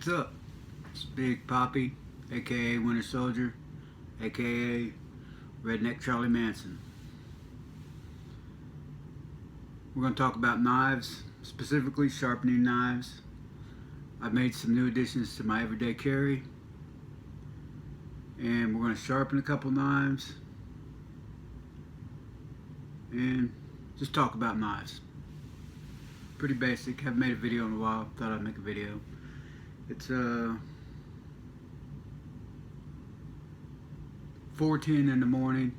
What's up? It's Big Poppy, aka Winter Soldier, aka Redneck Charlie Manson. We're going to talk about knives, specifically sharpening knives. I've made some new additions to my everyday carry, and we're going to sharpen a couple knives and just talk about knives. Pretty basic. Haven't made a video in a while. Thought I'd make a video. It's 4:10 in the morning,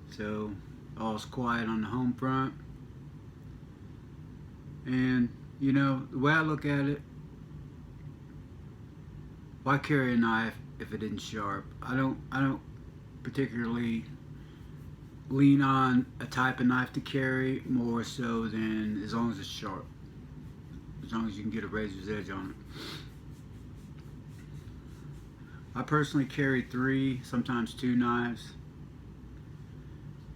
so all's quiet on the home front. And you know, the way I look at it, why carry a knife if it isn't sharp? I don't particularly lean on a type of knife to carry more so than as long as it's sharp. As long as you can get a razor's edge on it. I personally carry 3, sometimes 2 knives,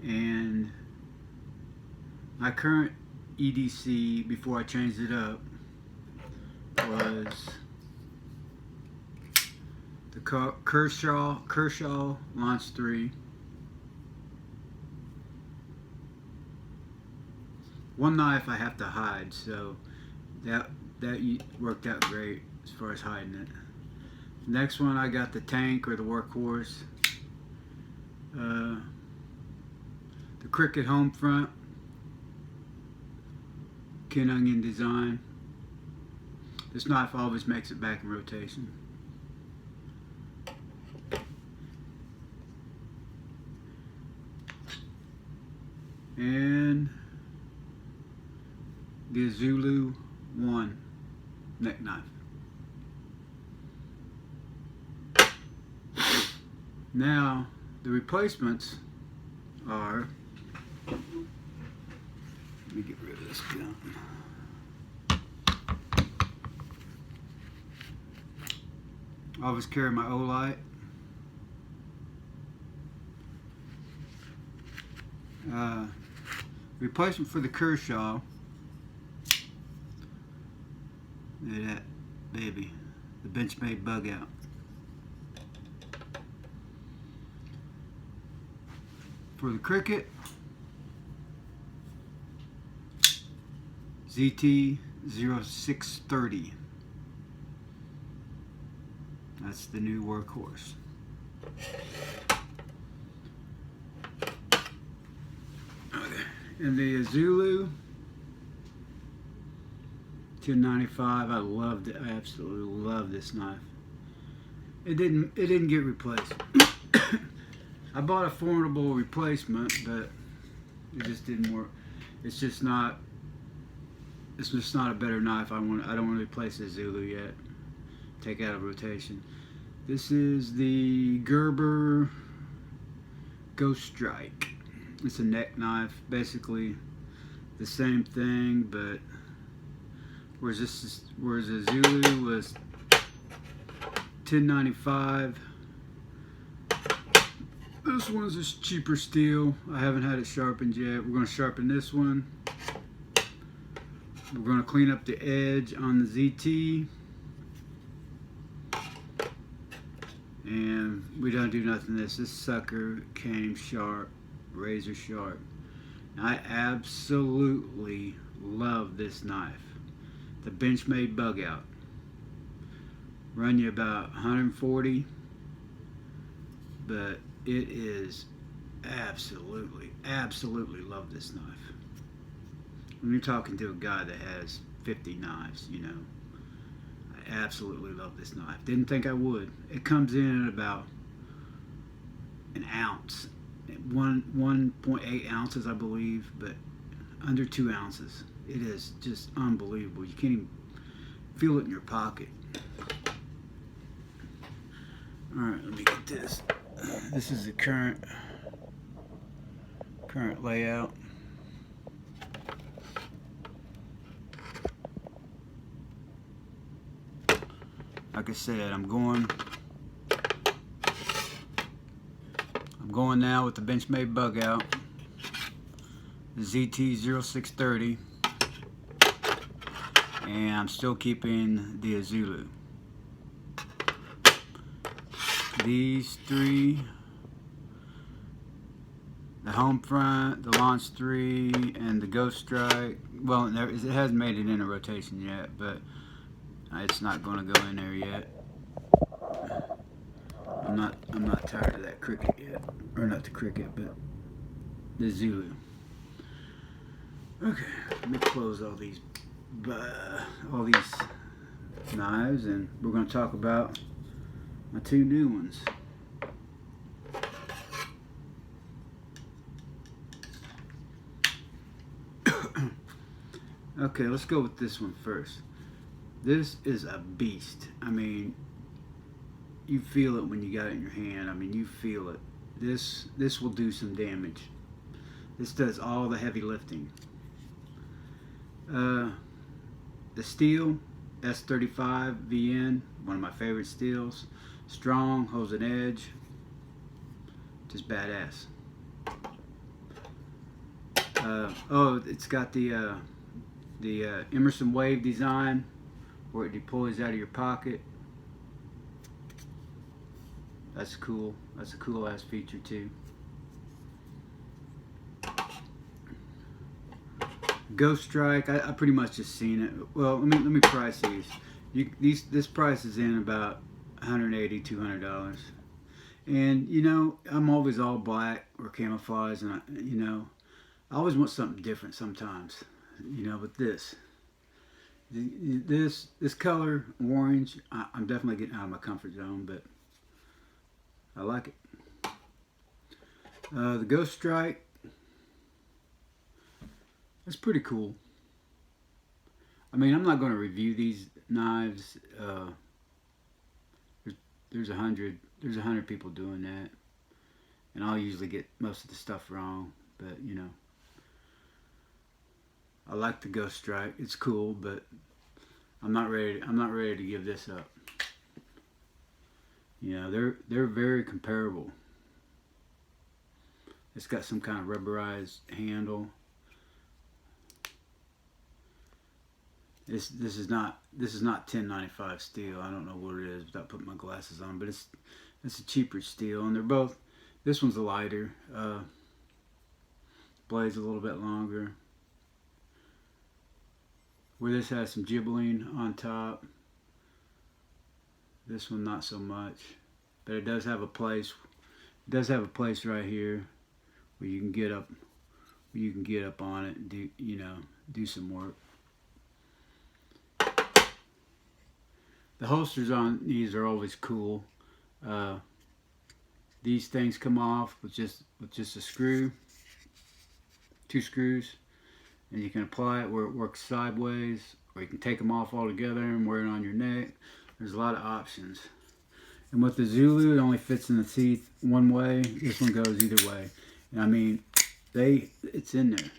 and my current EDC before I changed it up was the Kershaw Launch 3. One knife I have to hide, so that worked out great as far as hiding it. Next one, I got the tank or the workhorse, the Cricket home front, Ken Onion design. This knife always makes it back in rotation. And the Zulu 1 neck knife. Now, the replacements are, let me get rid of this gun. I always carry my Olight. Replacement for the Kershaw. Look at that baby, the benchmade bug out. For the Cricket, ZT-0630. That's the new workhorse. Okay. And the Zulu 1095. I loved it. I absolutely love this knife. It didn't get replaced. I bought a formidable replacement, but it just didn't work. It's just not a better knife. I don't want to replace the Zulu yet. Take out of rotation. This is the Gerber Ghost Strike. It's a neck knife, basically the same thing, but whereas the Zulu was 1095. This one's just cheaper steel. I haven't had it sharpened yet. We're going to sharpen this one. We're going to clean up the edge on the ZT. And we don't do nothing to this. This sucker came sharp, razor sharp. I absolutely love this knife. The benchmade bug out. Run you about 140, but it is absolutely love this knife. When you're talking to a guy that has 50 knives, you know, I absolutely love this knife. Didn't think I would. It comes in at about an ounce, 1.8 ounces, I believe, but under 2 ounces. It is just unbelievable. You can't even feel it in your pocket. All right, let me get this. This is the current layout. Like I said, I'm going now with the benchmade bug out, the ZT-0630. and I'm still keeping the Zulu. These three, the home front, the launch 3, and the ghost strike. Well, it hasn't made it into rotation yet, but it's not going to go in there yet. I'm not tired of that cricket yet, or not the cricket, but the Zulu. Okay, let me close all these knives, and we're going to talk about my 2 new ones. Okay, let's go with this one first. This is a beast. I mean, you feel it when you got it in your hand. I mean, you feel it. This will do some damage. This does all the heavy lifting. The steel, S35 VN, one of my favorite steels. Strong, holds an edge. Just badass. Oh, it's got the Emerson Wave design, where it deploys out of your pocket. That's cool. That's a cool ass feature too. Ghost Strike, I pretty much just seen it. Well, let me price these. This price is in about $180, $200. And you know, I'm always all black or camouflage, and I always want something different sometimes. You know, but this color orange, I'm definitely getting out of my comfort zone, but I like it. The Ghost Strike, that's pretty cool. I mean, I'm not going to review these knives. There's 100 people doing that, and I'll usually get most of the stuff wrong, but you know, I like the Ghost Strike. It's cool, but I'm not ready to give this up. You know, they're very comparable. It's got some kind of rubberized handle. This is not 1095 steel. I don't know what it is without putting my glasses on, but it's a cheaper steel, and they're both. This one's a lighter. Blade's a little bit longer. Where this has some gibbeling on top. This one not so much, but it does have a place. It does have a place right here where you can get up. Where you can get up on it and do some work. The holsters on these are always cool. These things come off with just a screw, 2 screws, and you can apply it where it works sideways, or you can take them off altogether and wear it on your neck. There's a lot of options. And with the Zulu, it only fits in the teeth one way. This one goes either way. And I mean, it's in there.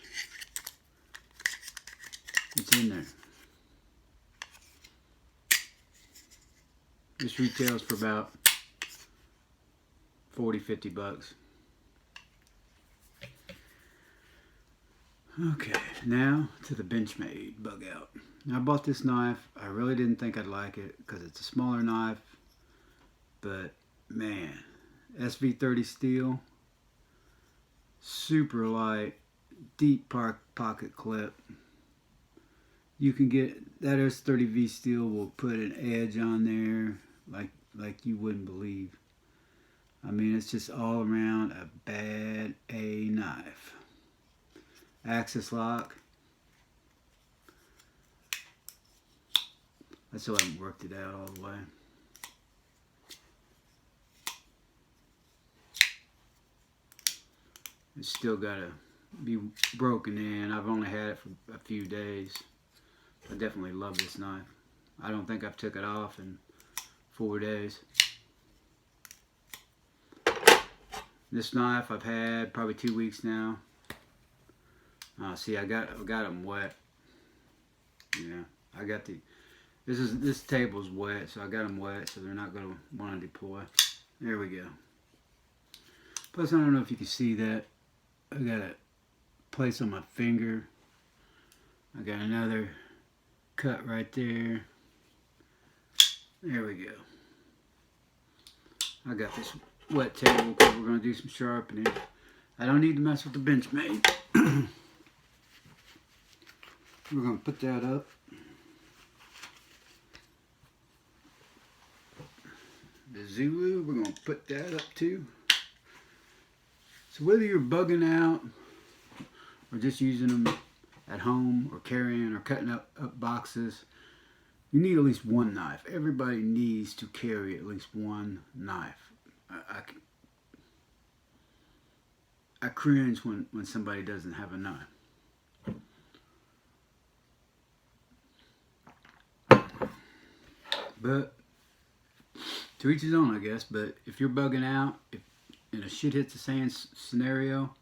It's in there. This retails for about $40-50 bucks. Okay, now to the benchmade bug out. Now, I bought this knife. I really didn't think I'd like it because it's a smaller knife, but man, SV30 steel, super light, deep pocket clip. You can get that S30V steel will put an edge on there like you wouldn't believe. I mean, it's just all around a bad A knife. Axis lock. I still haven't worked it out all the way. It's still got to be broken in. I've only had it for a few days. I definitely love this knife. I don't think I've took it off in 4 days. This knife I've had probably 2 weeks now. See, I got them wet. Yeah, I got this table's wet, so I got them wet, so they're not going to want to deploy. There we go. Plus, I don't know if you can see that. I got a place on my finger. I got another cut right there. There we go. I got this wet table because we're going to do some sharpening. I don't need to mess with the benchmade. We're going to put that up. The Zulu, we're going to put that up too. So whether you're bugging out or just using them at home or carrying or cutting up boxes, you need at least one knife. Everybody needs to carry at least one knife. I cringe when somebody doesn't have a knife. But to each his own, I guess. But if you're bugging out, if in a shit hits the fan scenario,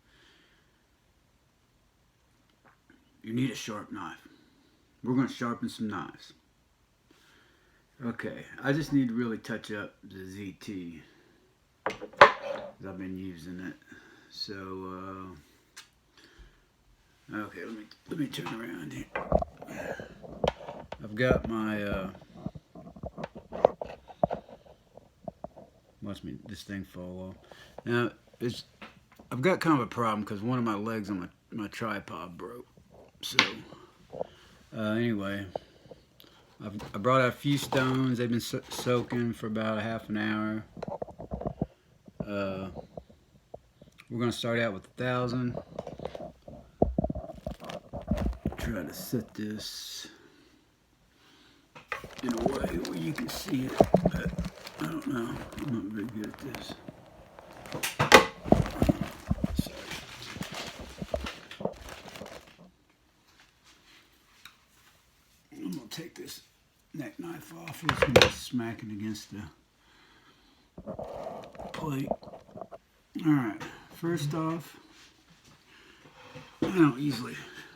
you need a sharp knife. We're going to sharpen some knives. Okay, I just need to really touch up the ZT, because I've been using it. So, okay, let me turn around here. I've got my, watch me, this thing fall off. Now, I've got kind of a problem because one of my legs on my tripod broke. So, anyway, I brought out a few stones. They've been soaking for about a half an hour. We're going to start out with 1,000. Try to set this in a way where you can see it, but I don't know. I'm not very good at this. Sorry. I'm going to take this neck knife off. It's going to be smacking against the plate. Alright, first off, I don't usually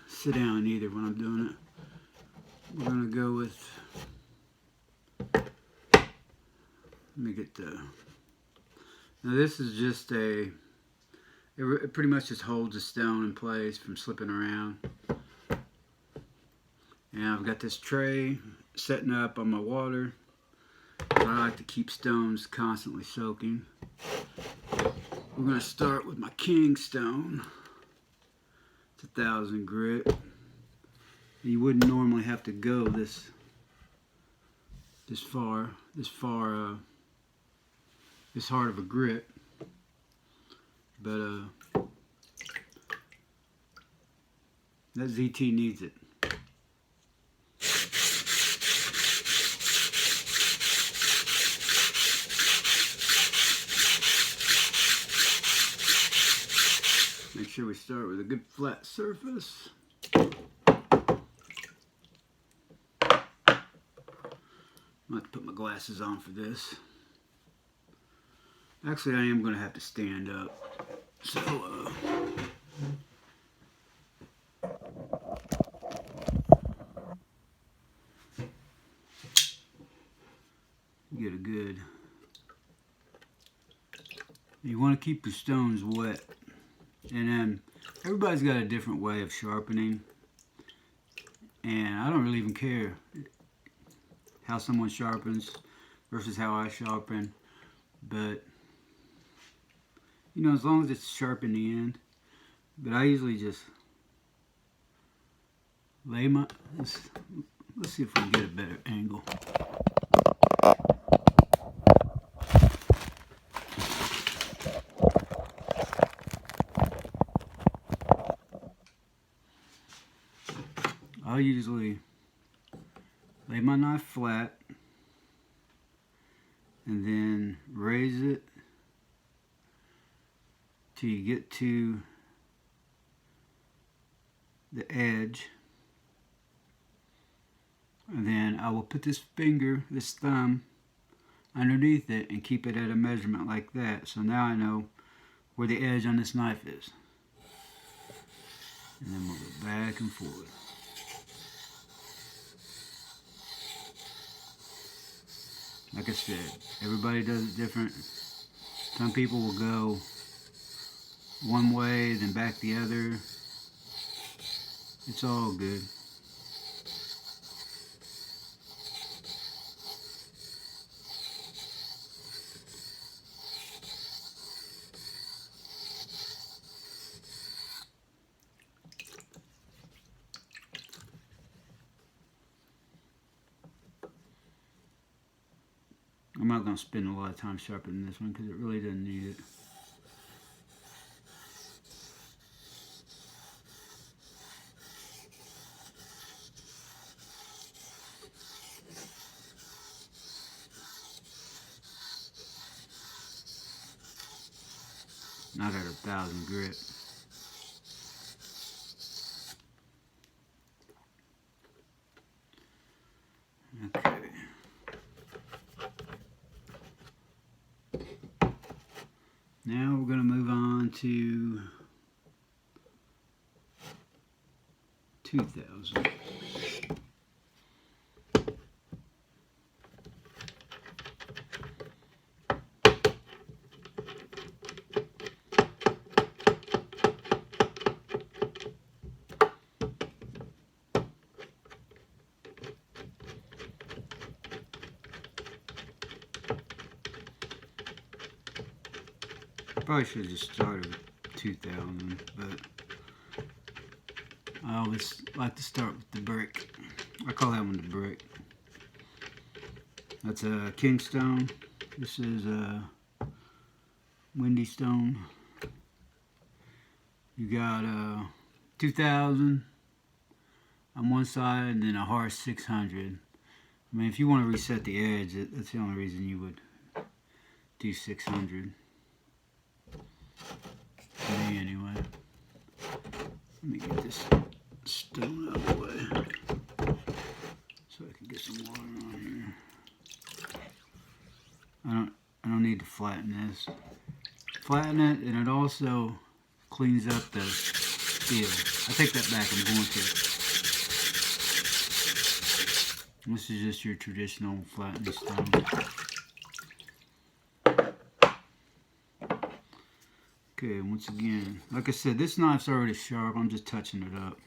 sit down either when I'm doing it. We're going to go with, let me get the, now this is just it pretty much just holds the stone in place from slipping around. And I've got this tray setting up on my water. I like to keep stones constantly soaking. We're going to start with my king stone. It's 1,000 grit. You wouldn't normally have to go this hard of a grit, but that ZT needs it. Make sure we start with a good flat surface. I'm going to have to put my glasses on for this. Actually, I am going to have to stand up. So, get a good... You want to keep your stones wet. And then everybody's got a different way of sharpening, and I don't really even care how someone sharpens versus how I sharpen, but you know, as long as it's sharp in the end. But I usually just lay my, let's see if we can get a better angle. I'll usually lay my knife flat and then raise it till you get to the edge, and then I will put this finger, this thumb, underneath it and keep it at a measurement like that. So now I know where the edge on this knife is. And then we'll go back and forth. Like I said, everybody does it different. Some people will go one way, then back the other. It's all good. I'm not going to spend a lot of time sharpening this one because it really doesn't need it. Not at 1,000 grit. Okay. Now we're going to move on to 2,000. Probably should have just started with 2,000, but I always like to start with the brick. I call that one the brick. That's a king stone. This is a windy stone. You got 2,000 on one side and then a harsh 600. I mean, if you want to reset the edge, that's the only reason you would do 600. For me, anyway. Let me get this stone out of the way so I can get some water on here. I don't need to flatten this. Flatten it, and it also cleans up the steel. I take that back. I'm going to. This is just your traditional flattening stone. Okay, once again, like I said, this knife's already sharp. I'm just touching it up.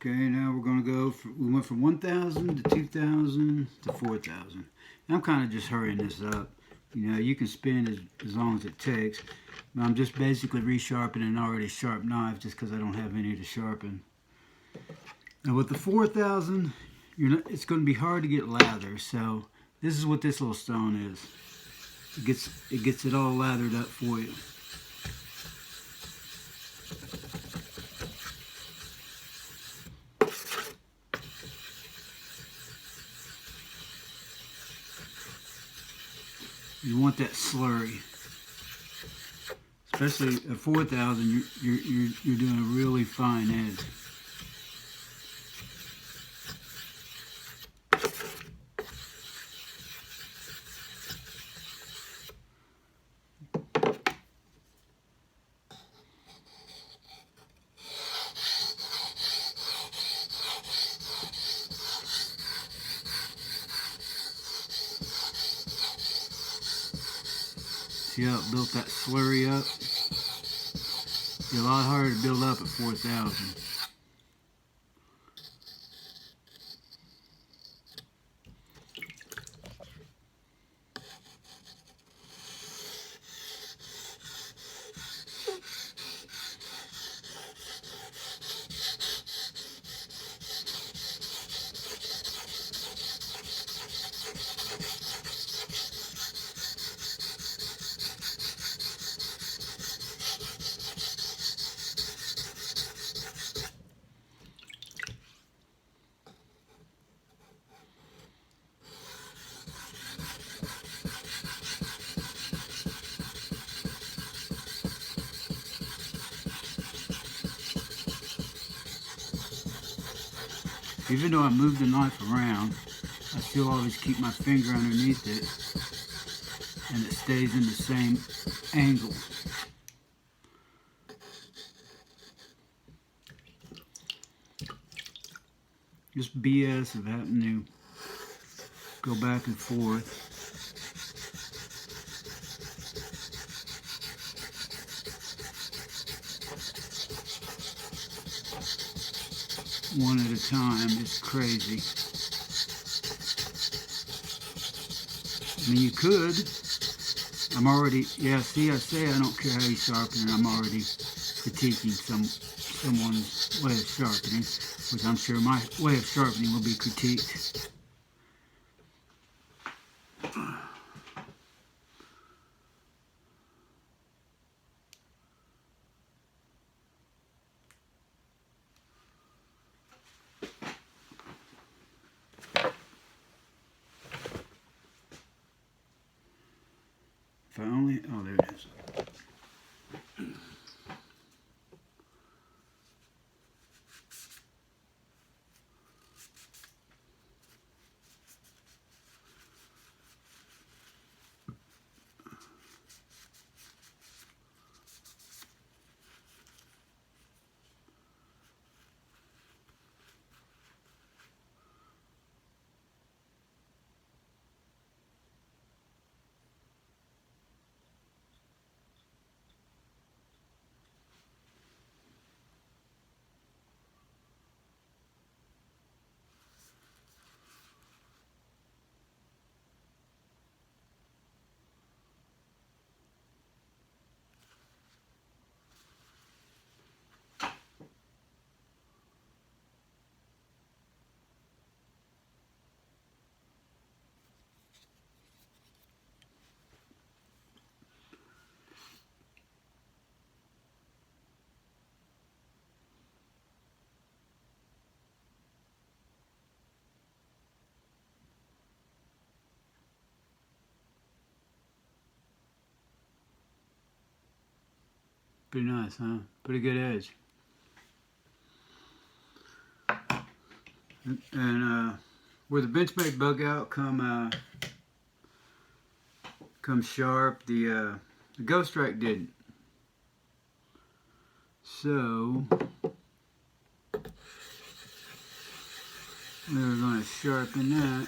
Okay, now we're going to go, we went from 1,000 to 2,000 to 4,000. I'm kind of just hurrying this up. You know, you can spin as long as it takes. But I'm just basically resharpening an already sharp knife just because I don't have any to sharpen. Now with the 4,000, it's going to be hard to get lather. So this is what this little stone is. It gets it all lathered up for you. You want that slurry, especially at 4,000. You're doing a really fine edge. See how it built that slurry up? It's a lot harder to build up at 4,000. Even though I move the knife around, I still always keep my finger underneath it and it stays in the same angle. Just BS of having to go back and forth. One at a time is crazy. I mean, you could. I'm already, yeah, see, I say I don't care how you sharpen, and I'm already critiquing someone's way of sharpening, which I'm sure my way of sharpening will be critiqued. If I only, oh, there it is. Pretty nice, huh? Pretty good edge. And where the benchmade bug out come sharp, the Ghost Strike didn't. So we're going to sharpen that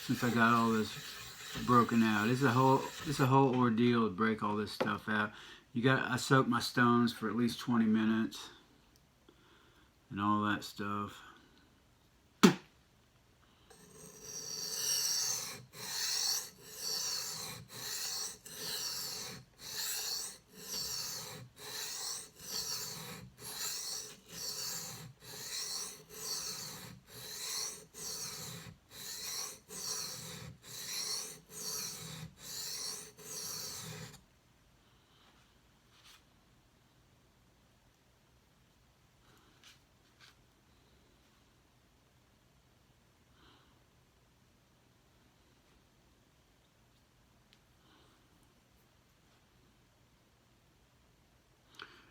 since I got all this broken out. It's a whole ordeal to break all this stuff out. I soak my stones for at least 20 minutes and all that stuff.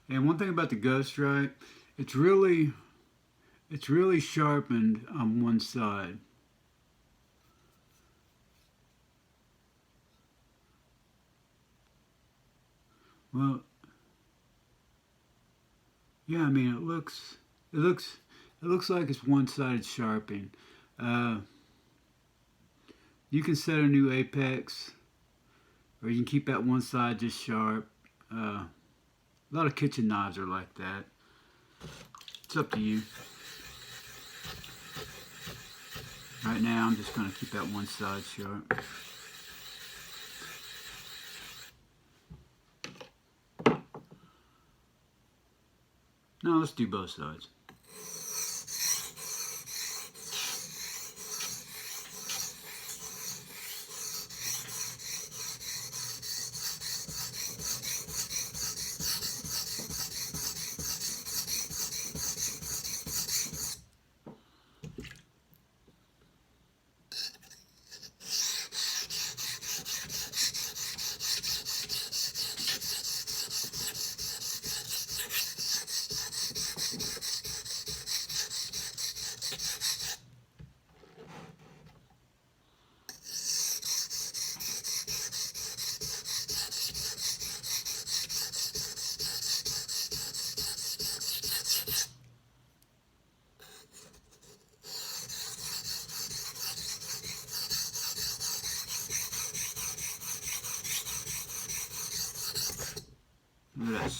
And one thing about the Ghost Strike, it's really sharpened on one side. Well, yeah, I mean it looks like it's one-sided sharpening. You can set a new apex, or you can keep that one side just sharp. A lot of kitchen knives are like that. It's up to you. Right now, I'm just going to keep that one side sharp. No, let's do both sides.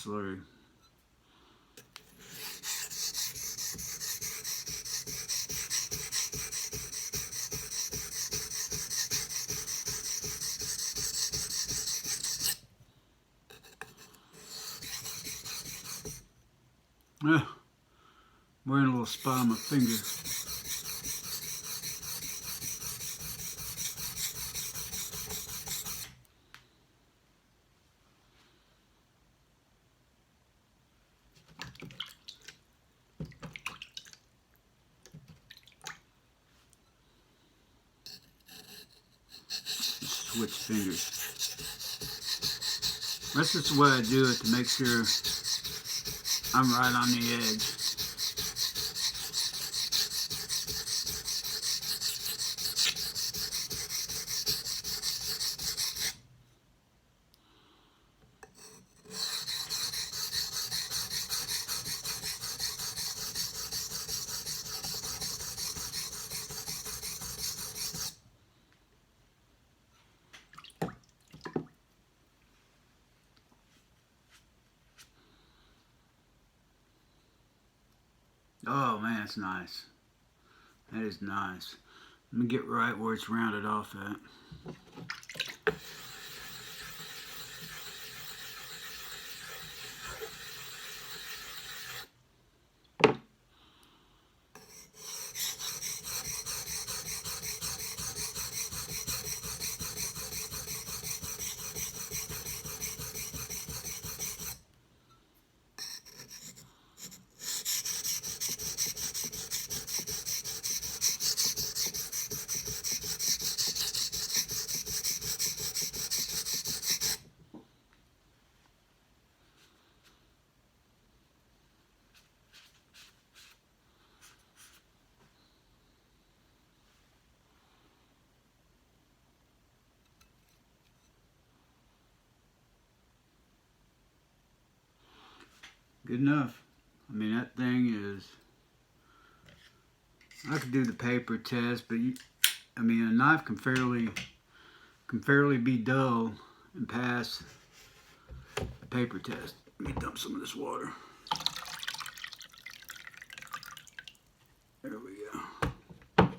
slurry. Wearing a little spot on my finger. Switch fingers. That's just the way I do it to make sure I'm right on the edge. Oh man, that's nice. That is nice. Let me get right where it's rounded off at. Good enough. I mean, that thing is, I could do the paper test, but I mean, a knife can fairly be dull and pass the paper test. Let me dump some of this water. There we go. Oh,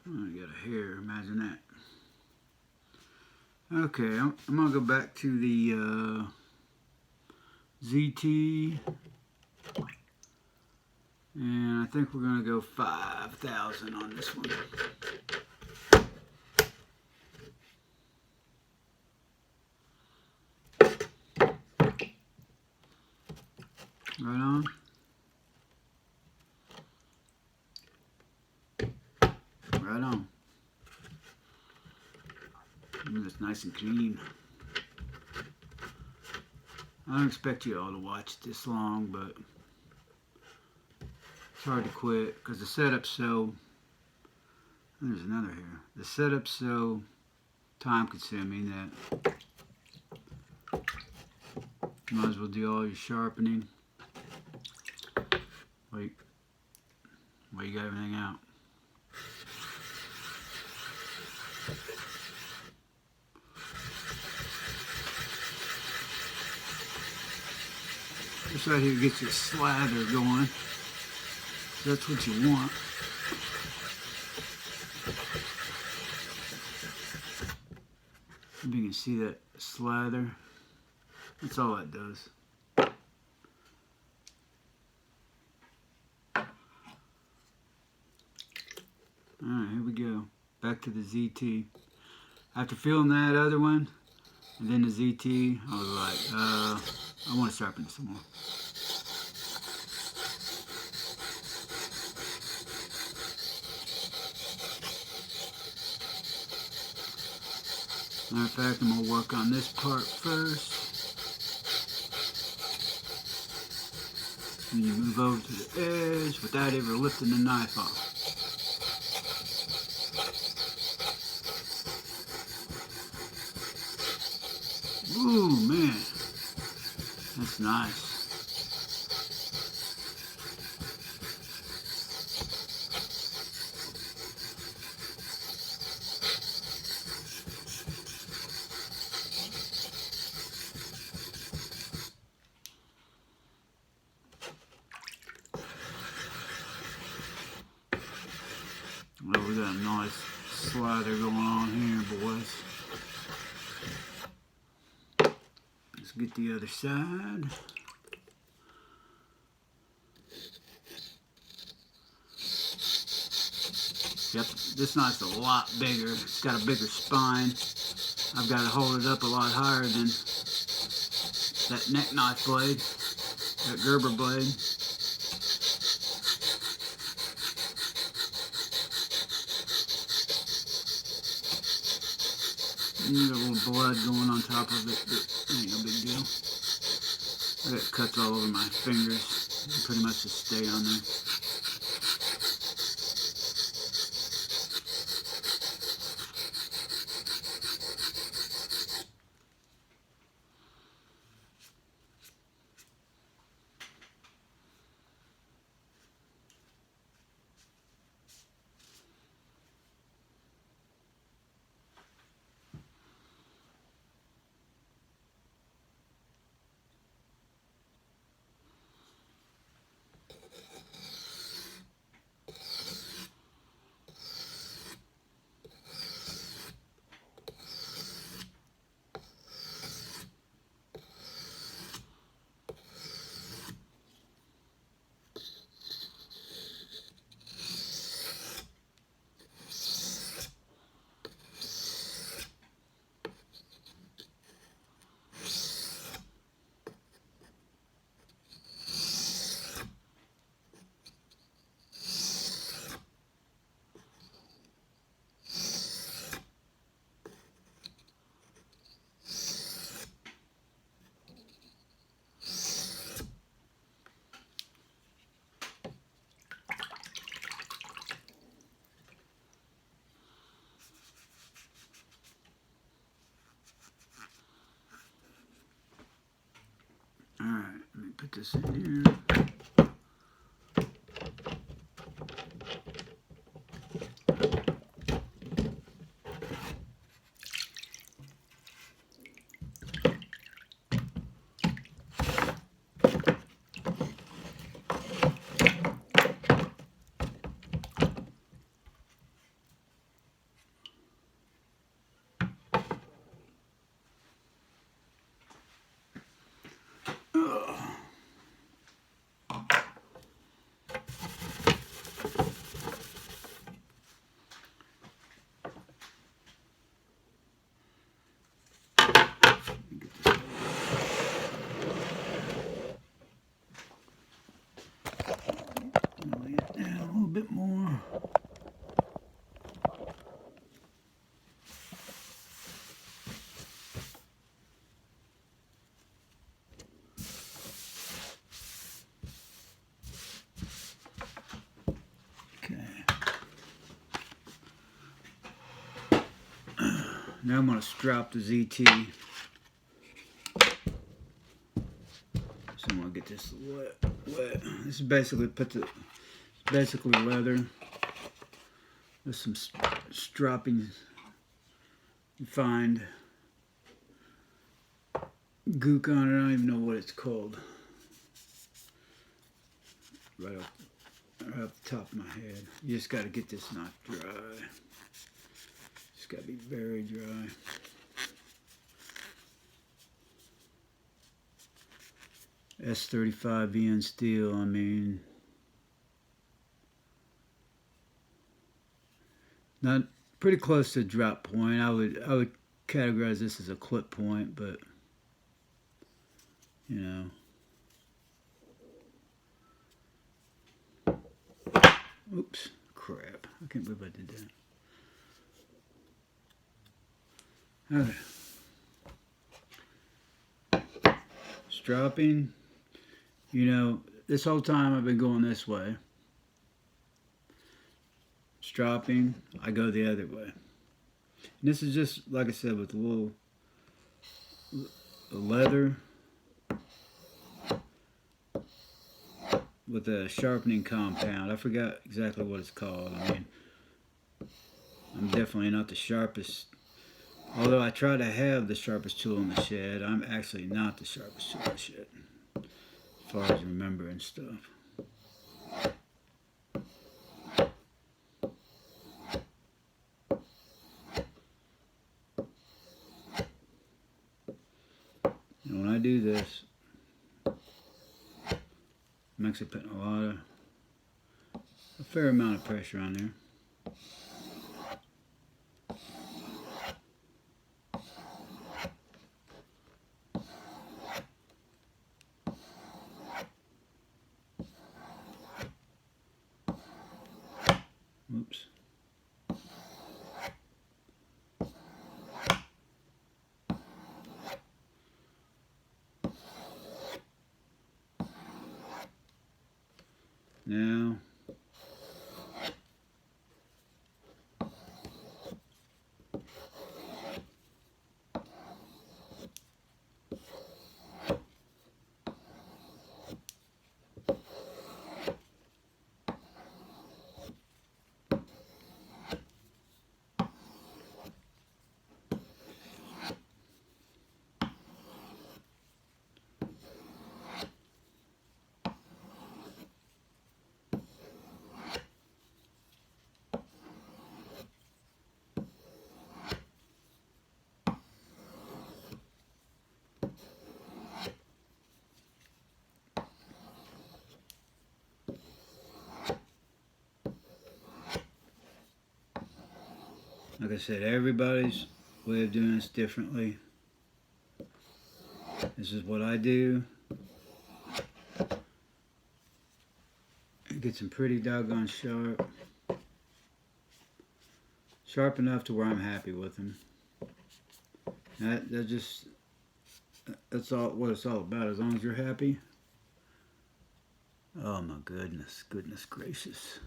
I got a hair, imagine that. Okay, I'm gonna go back to the ZT, and I think we're gonna go 5,000 on this one. Right on. Right on. Ooh, that's nice and clean. I don't expect you all to watch this long, but it's hard to quit because the setup's so, there's another here. The setup's so time consuming that you might as well do all your sharpening. Wait, well, you got everything out. This right here gets your slather going. That's what you want. If you can see that slather, that's all that does. Alright, here we go. Back to the ZT. After feeling that other one, and then the ZT, I was like, I want to sharpen this some more. Matter of fact, I'm going to work on this part first. And you move over to the edge without ever lifting the knife off. Ooh, man. That's nice. nice slather going on here, boys. Let's get the other side. Yep, this knife's a lot bigger. It's got a bigger spine. I've got to hold it up a lot higher than that neck knife blade, that Gerber blade. You got a little blood going on top of it, but ain't no big deal. I got cuts all over my fingers. They pretty much just stay on there. Alright, let me put this in here. Bit more. Okay. Now I'm going to strap the ZT. So I'm going to get this wet. This is basically basically leather. There's some stropping you find. Gook on it, I don't even know what it's called. Right off the top of my head. You just got to get this knife dry. It's got to be very dry. S35 VN steel, I mean, not pretty close to drop point. I would categorize this as a clip point, but you know. Oops, crap. I can't believe I did that. Okay. Stropping. You know, this whole time I've been going this way. Stropping, I go the other way. And this is just, like I said, with a little leather with a sharpening compound. I forgot exactly what it's called. I mean, I'm definitely not the sharpest. Although I try to have the sharpest tool in the shed, I'm actually not the sharpest tool in the shed, as far as remembering stuff. I'm actually putting a fair amount of pressure on there. Oops. Now, like I said, everybody's way of doing this differently. This is what I do. It gets them pretty doggone sharp. Sharp enough to where I'm happy with them. That's all what it's all about. As long as you're happy. Oh my goodness, goodness gracious.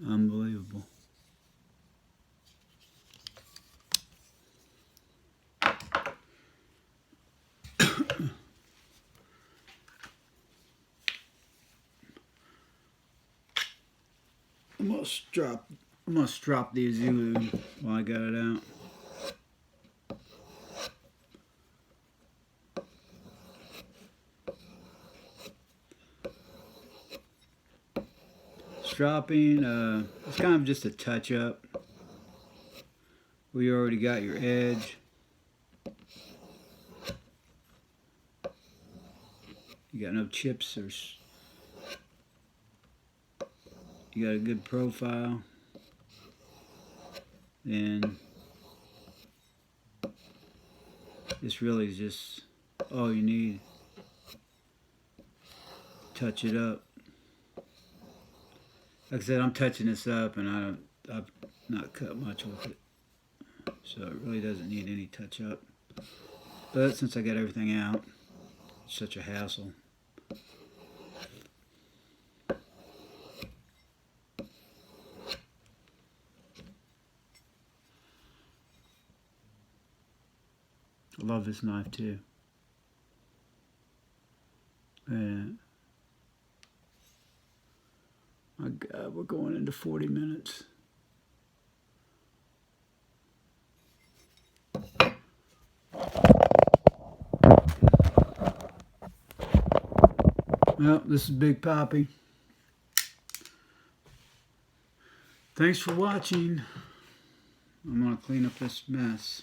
Unbelievable. I'm gonna strop the Zulu while I got it out. Stropping, it's kind of just a touch up. We already got your edge. You got no chips or you got a good profile. And this really is just all you need. Touch it up. Like I said, I'm touching this up and I've not cut much with it. So it really doesn't need any touch up. But since I got everything out, it's such a hassle. I love this knife too. And my God, we're going into 40 minutes. Well, this is Big Poppy. Thanks for watching. I'm going to clean up this mess.